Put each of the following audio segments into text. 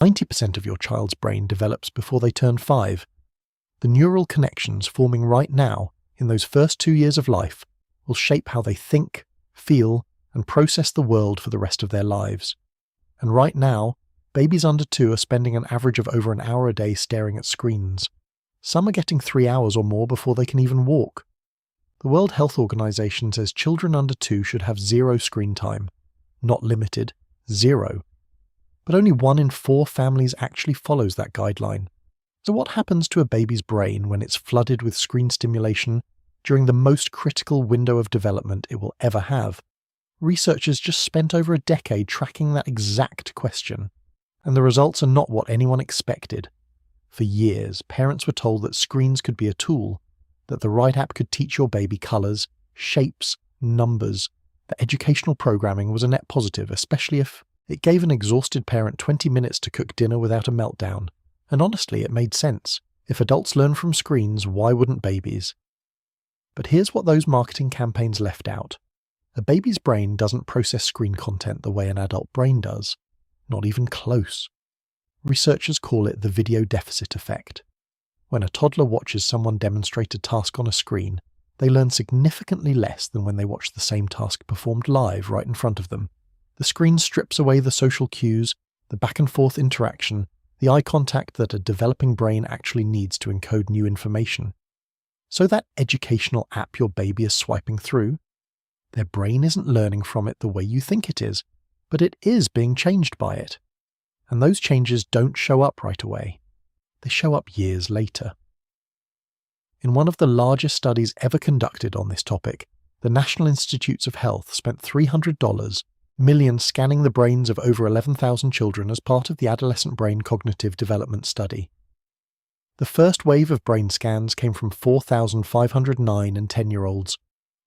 90% of your child's brain develops before they turn 5. The neural connections forming right now in those first 2 years of life will shape how they think, feel, and process the world for the rest of their lives. And right now, babies under 2 are spending an average of over an hour a day staring at screens. Some are getting 3 hours or more before they can even walk. The World Health Organization says children under 2 should have 0 screen time. Not limited, 0. But only 1 in 4 families actually follows that guideline. So what happens to a baby's brain when it's flooded with screen stimulation during the most critical window of development it will ever have? Researchers just spent over a decade tracking that exact question, and the results are not what anyone expected. For years, parents were told that screens could be a tool, that the right app could teach your baby colours, shapes, numbers, that educational programming was a net positive, especially if it gave an exhausted parent 20 minutes to cook dinner without a meltdown. And honestly, it made sense. If adults learn from screens, why wouldn't babies? But here's what those marketing campaigns left out. A baby's brain doesn't process screen content the way an adult brain does. Not even close. Researchers call it the video deficit effect. When a toddler watches someone demonstrate a task on a screen, they learn significantly less than when they watch the same task performed live right in front of them. The screen strips away the social cues, the back and forth interaction, the eye contact that a developing brain actually needs to encode new information. So that educational app your baby is swiping through, their brain isn't learning from it the way you think it is, but it is being changed by it. And those changes don't show up right away. They show up years later. In one of the largest studies ever conducted on this topic, the National Institutes of Health spent $300 million scanning the brains of over 11,000 children as part of the Adolescent Brain Cognitive Development Study. The first wave of brain scans came from 4,509 and 10-year-olds,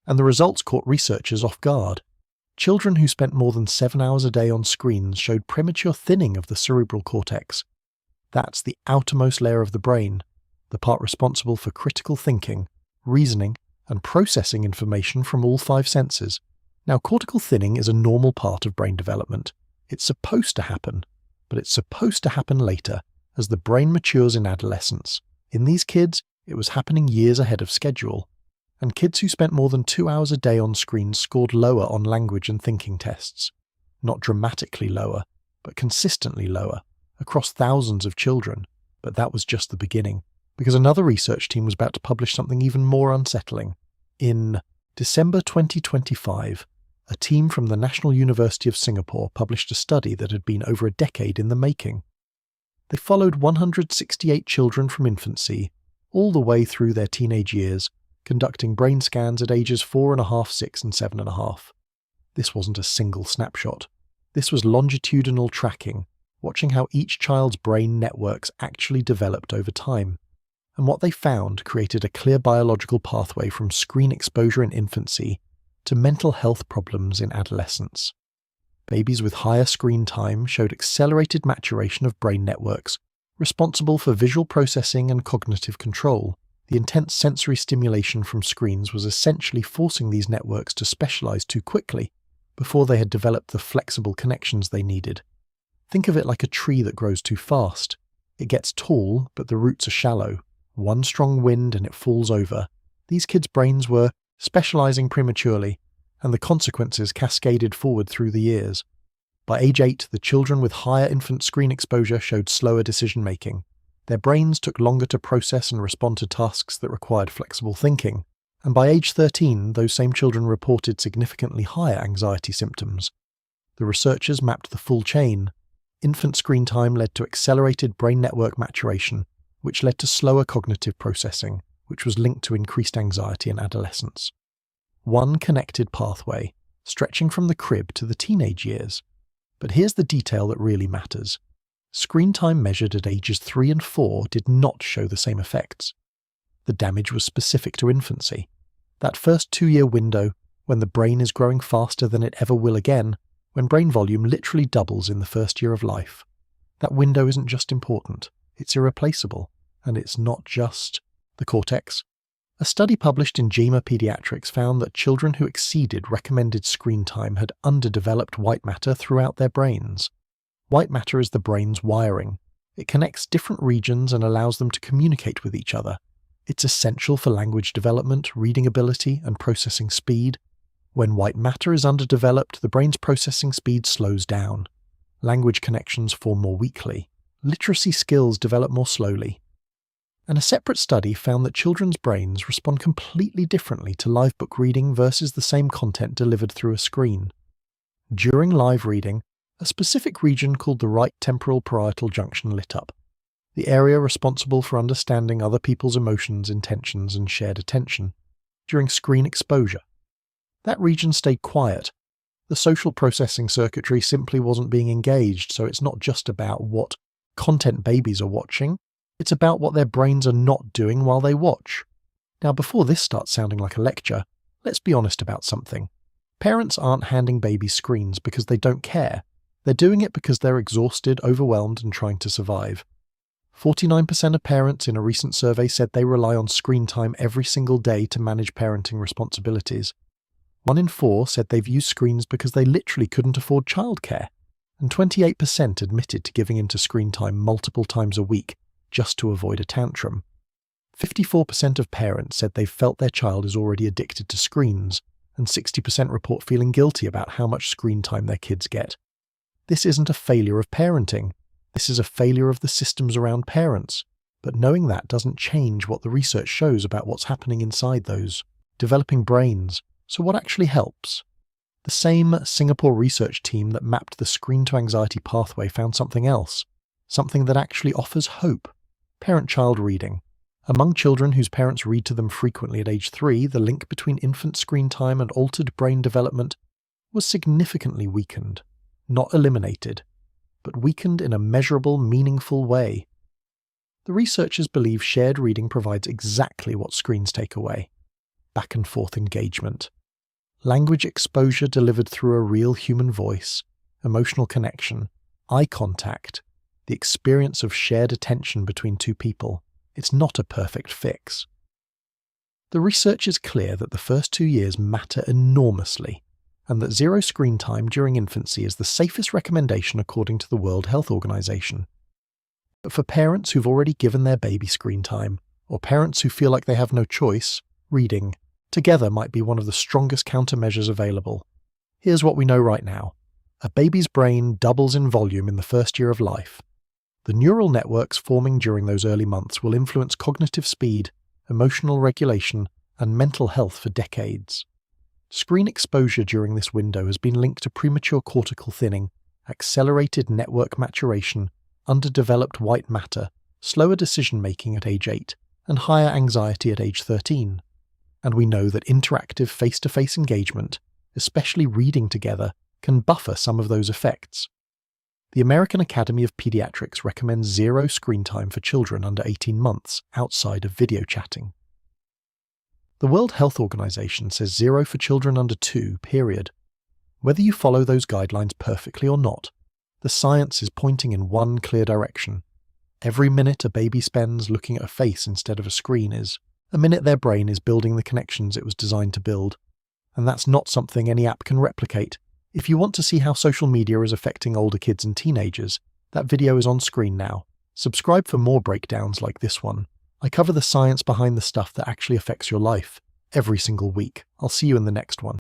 and the results caught researchers off guard. Children who spent more than 7 hours a day on screens showed premature thinning of the cerebral cortex. That's the outermost layer of the brain, the part responsible for critical thinking, reasoning, and processing information from all 5 senses. Now, cortical thinning is a normal part of brain development. It's supposed to happen, but it's supposed to happen later, as the brain matures in adolescence. In these kids, it was happening years ahead of schedule, and kids who spent more than 2 hours a day on screens scored lower on language and thinking tests. Not dramatically lower, but consistently lower, across thousands of children. But that was just the beginning, because another research team was about to publish something even more unsettling. In December 2025, a team from the National University of Singapore published a study that had been over a decade in the making. They followed 168 children from infancy, all the way through their teenage years, conducting brain scans at ages 4.5, 6, and 7.5. This wasn't a single snapshot. This was longitudinal tracking, watching how each child's brain networks actually developed over time. And what they found created a clear biological pathway from screen exposure in infancy to mental health problems in adolescence. Babies with higher screen time showed accelerated maturation of brain networks responsible for visual processing and cognitive control. The intense sensory stimulation from screens was essentially forcing these networks to specialize too quickly before they had developed the flexible connections they needed. Think of it like a tree that grows too fast. It gets tall, but the roots are shallow. One strong wind and it falls over. These kids' brains were specializing prematurely, and the consequences cascaded forward through the years. By age 8, the children with higher infant screen exposure showed slower decision-making. Their brains took longer to process and respond to tasks that required flexible thinking. And by age 13, those same children reported significantly higher anxiety symptoms. The researchers mapped the full chain. Infant screen time led to accelerated brain network maturation, which led to slower cognitive processing, which was linked to increased anxiety in adolescence. One connected pathway, stretching from the crib to the teenage years. But here's the detail that really matters. Screen time measured at ages 3 and 4 did not show the same effects. The damage was specific to infancy. That first 2-year window, when the brain is growing faster than it ever will again, when brain volume literally doubles in the first year of life. That window isn't just important, it's irreplaceable, and it's not just the cortex. A study published in JAMA Pediatrics found that children who exceeded recommended screen time had underdeveloped white matter throughout their brains. White matter is the brain's wiring. It connects different regions and allows them to communicate with each other. It's essential for language development, reading ability, and processing speed. When white matter is underdeveloped, the brain's processing speed slows down. Language connections form more weakly. Literacy skills develop more slowly. And a separate study found that children's brains respond completely differently to live book reading versus the same content delivered through a screen. During live reading, a specific region called the right temporal parietal junction lit up, the area responsible for understanding other people's emotions, intentions, and shared attention. During screen exposure, that region stayed quiet. The social processing circuitry simply wasn't being engaged, so it's not just about what content babies are watching, it's about what their brains are not doing while they watch. Now, before this starts sounding like a lecture, let's be honest about something. Parents aren't handing babies screens because they don't care. They're doing it because they're exhausted, overwhelmed, and trying to survive. 49% of parents in a recent survey said they rely on screen time every single day to manage parenting responsibilities. 1 in 4 said they've used screens because they literally couldn't afford childcare. And 28% admitted to giving into screen time multiple times a week just to avoid a tantrum. 54% of parents said they've felt their child is already addicted to screens, and 60% report feeling guilty about how much screen time their kids get. This isn't a failure of parenting. This is a failure of the systems around parents. But knowing that doesn't change what the research shows about what's happening inside those developing brains. So what actually helps? The same Singapore research team that mapped the screen-to-anxiety pathway found something else, something that actually offers hope: parent-child reading. Among children whose parents read to them frequently at age 3, the link between infant screen time and altered brain development was significantly weakened, not eliminated, but weakened in a measurable, meaningful way. The researchers believe shared reading provides exactly what screens take away: back-and-forth engagement. Language exposure delivered through a real human voice, emotional connection, eye contact, the experience of shared attention between two people. It's not a perfect fix. The research is clear that the first 2 years matter enormously, and that zero screen time during infancy is the safest recommendation according to the World Health Organization. But for parents who've already given their baby screen time, or parents who feel like they have no choice, reading together might be one of the strongest countermeasures available. Here's what we know right now. A baby's brain doubles in volume in the first year of life. The neural networks forming during those early months will influence cognitive speed, emotional regulation, and mental health for decades. Screen exposure during this window has been linked to premature cortical thinning, accelerated network maturation, underdeveloped white matter, slower decision-making at age 8, and higher anxiety at age 13. And we know that interactive face-to-face engagement, especially reading together, can buffer some of those effects. The American Academy of Pediatrics recommends zero screen time for children under 18 months outside of video chatting. The World Health Organization says zero for children under 2, period. Whether you follow those guidelines perfectly or not, the science is pointing in one clear direction. Every minute a baby spends looking at a face instead of a screen is a minute their brain is building the connections it was designed to build. And that's not something any app can replicate. If you want to see how social media is affecting older kids and teenagers, that video is on screen now. Subscribe for more breakdowns like this one. I cover the science behind the stuff that actually affects your life every single week. I'll see you in the next one.